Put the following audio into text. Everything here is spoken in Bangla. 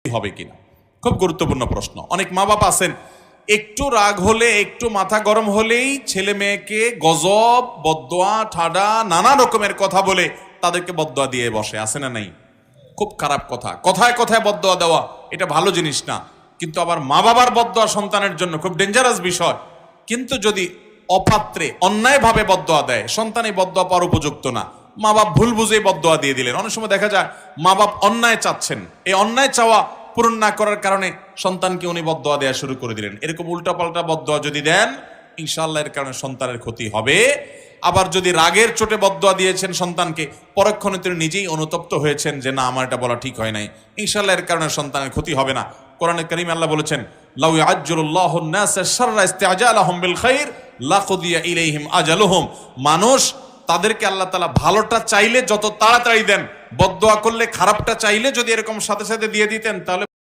হবে কিনা, খুব গুরুত্বপূর্ণ প্রশ্ন। অনেক মা বাবা আছেন একটু রাগ হলে, একটু মাথা গরম হলেই ছেলে মেয়েকে গজব, বদদোয়া, ঠাডা, নানা রকমের কথা বলে তাদেরকে বদদোয়া দিয়ে বসে, আছে না নাই? খুব খারাপ কথা, কথায় কথায় বদদোয়া দেওয়া এটা ভালো জিনিস না, কিন্তু আবার মা বাবার বদদোয়া সন্তানের জন্য খুব ডেঞ্জারাস বিষয়। কিন্তু যদি অপাত্রে অন্যায়ভাবে বদদোয়া দেয়, সন্তান এই বদদোয়া পাওয়ার উপযুক্ত না, মা বাপ ভুল বুঝে বদদোয়া দিয়ে দিলেন। অনেক সময় দেখা যায় মা বাপ অন্যায় চাচ্ছেন, এই অন্যায় চাওয়া পূরণ না করার কারণে সন্তানকে উনি বদদোয়া দেওয়া শুরু করে দিলেন। এরকম উল্টাপাল্টা বদদোয়া যদি দেন, ইনশাআল্লাহ এর কারণে সন্তানের ক্ষতি হবে। আবার যদি রাগের চোটে বদদোয়া দিয়েছেন সন্তানকে, পরক্ষণে তিনি নিজেই অনুতপ্ত হয়েছেন যে না, আমার এটা বলা ঠিক হয় নাই, ইনশাআল্লাহ এর কারণে সন্তানের ক্ষতি হবে না। কোরআনে কারীমে আল্লাহ বলেছেন, লাউ ইয়াজ্জুলুল্লাহু আন-নাসা শাররা ইস্তিআজালাহুম বিল খাইর লাকুদিয়া ইলাইহিম আজালুহুম। মানুষ তাদেরকে আল্লাহ তাআলা ভালোটা চাইলে যত তাড়াতাড়ি দেন, বদদোয়া করলে, খারাপটা চাইলে যদি এরকম সাথে সাথে দিয়ে দিতেন, তাহলে